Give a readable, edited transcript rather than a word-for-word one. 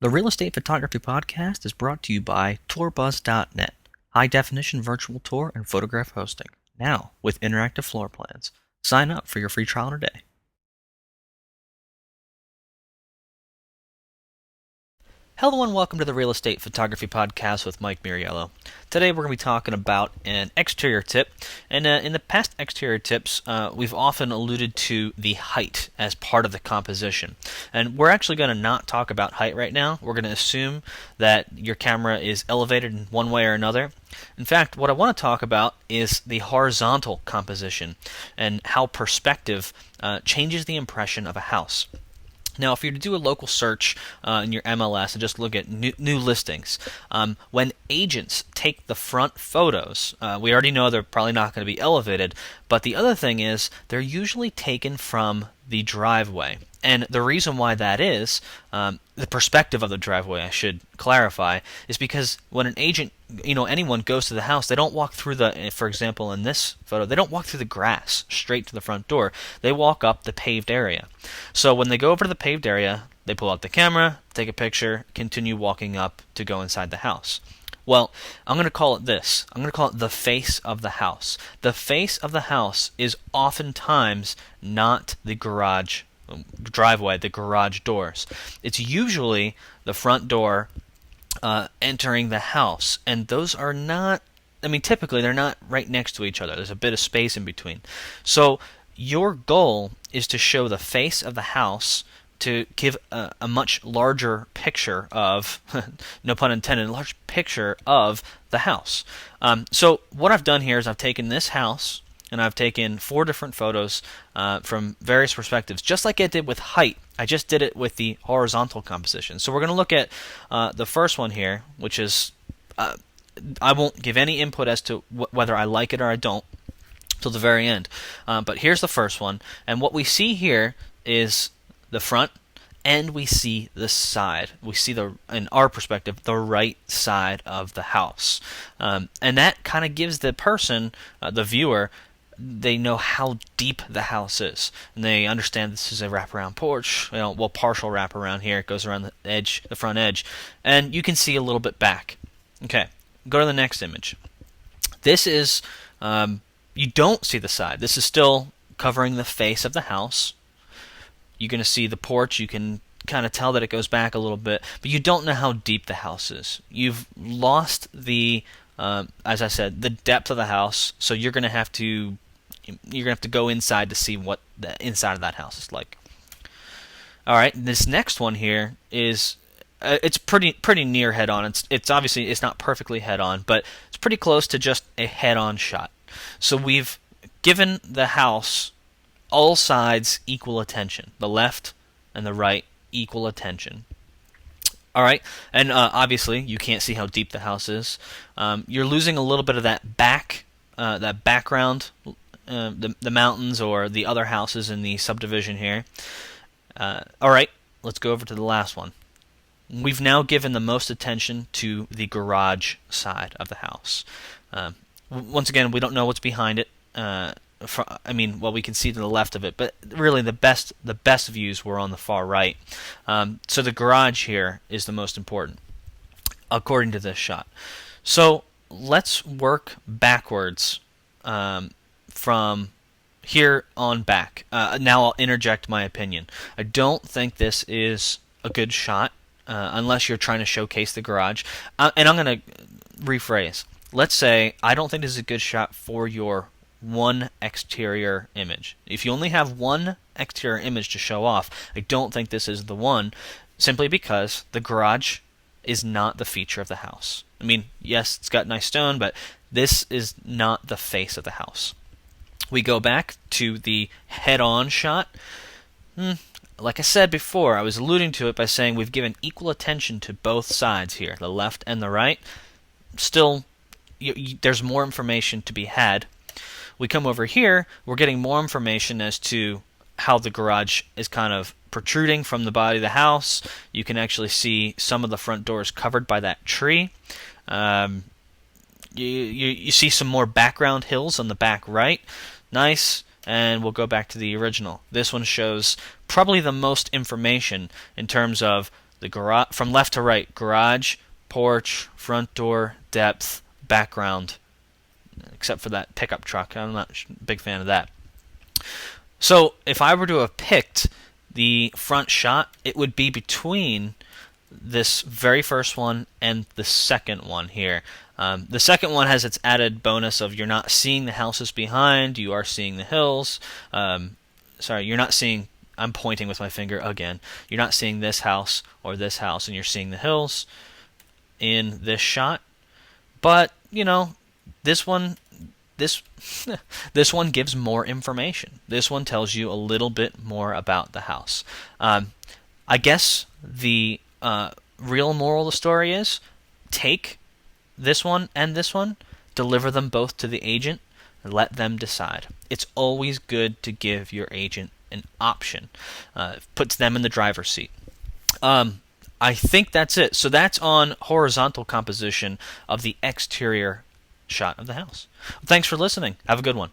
The Real Estate Photography Podcast is brought to you by TourBuzz.net, high-definition virtual tour and photograph hosting, now with interactive floor plans. Sign up for your free trial today. Hello and welcome to the Real Estate Photography Podcast with Mike Miriello. Today we're going to be talking about an exterior tip, and in the past exterior tips, we've often alluded to the height as part of the composition. And we're actually going to not talk about height right now. We're going to assume that your camera is elevated in one way or another. In fact, what I want to talk about is the horizontal composition and how perspective changes the impression of a house. Now, if you're to do a local search in your MLS and just look at new listings, when agents take the front photos, we already know they're probably not going to be elevated, but the other thing is they're usually taken from the driveway. And the reason why that is, the perspective of the driveway, I should clarify, is because when an agent, anyone goes to the house, they don't walk through for example, in this photo, they don't walk through the grass straight to the front door. They walk up the paved area. So when they go over to the paved area, they pull out the camera, take a picture, continue walking up to go inside the house. Well, I'm going to call it this. I'm going to call it the face of the house. The face of the house is oftentimes not the driveway, the garage doors. It's usually the front door entering the house, and those are not, typically they're not right next to each other. There's a bit of space in between. So your goal is to show the face of the house to give a much larger picture of, no pun intended, a large picture of the house. So what I've done here is I've taken this house and I've taken 4 different photos from various perspectives, just like I did with height. I just did it with the horizontal composition. So we're going to look at the first one here, which is, I won't give any input as to whether I like it or I don't till the very end. But here's the first one, and what we see here is the front, and we see the side. We see, in our perspective, the right side of the house. And that kind of gives the person, the viewer, they know how deep the house is, and they understand this is a wraparound porch. Partial wraparound here. It goes around the front edge, and you can see a little bit back. Okay, go to the next image. This is, you don't see the side. This is still covering the face of the house. You're going to see the porch. You can kind of tell that it goes back a little bit, but you don't know how deep the house is. You've lost as I said, the depth of the house, so you're going to have to go inside to see what the inside of that house is like. All right, this next one here is it's pretty near head on. It's obviously it's not perfectly head on, but it's pretty close to just a head on shot. So we've given the house all sides equal attention, the left and the right equal attention. All right, and obviously you can't see how deep the house is. You're losing a little bit of that background, the mountains or the other houses in the subdivision here. All right, let's go over to the last one. We've now given the most attention to the garage side of the house. Once again, we don't know what's behind it. We can see to the left of it, but really the best views were on the far right. So the garage here is the most important, according to this shot. So let's work backwards from here on back. Now I'll interject my opinion. I don't think this is a good shot unless you're trying to showcase the garage. And I'm going to rephrase. Let's say I don't think this is a good shot for your one exterior image. If you only have one exterior image to show off, I don't think this is the one, simply because the garage is not the feature of the house. Yes, it's got nice stone, but this is not the face of the house. We go back to the head-on shot. Like I said before, I was alluding to it by saying we've given equal attention to both sides here, the left and the right. Still, there's more information to be had. We come over here, we're getting more information as to how the garage is kind of protruding from the body of the house. You can actually see some of the front doors covered by that tree. You see some more background hills on the back right. Nice. And we'll go back to the original. This one shows probably the most information in terms of from left to right: garage, porch, front door, depth, background, except for that pickup truck. I'm not a big fan of that. So if I were to have picked the front shot, it would be between this very first one and the second one here. The second one has its added bonus of you're not seeing the houses behind, you are seeing the hills. You're not seeing, I'm pointing with my finger again, you're not seeing this house or this house, and you're seeing the hills in this shot. But, this one this one gives more information. This one tells you a little bit more about the house. I guess the real moral of the story is take this one and this one, deliver them both to the agent, and let them decide. It's always good to give your agent an option. Puts them in the driver's seat. I think that's it. So that's on horizontal composition of the exterior shot of the house. Thanks for listening. Have a good one.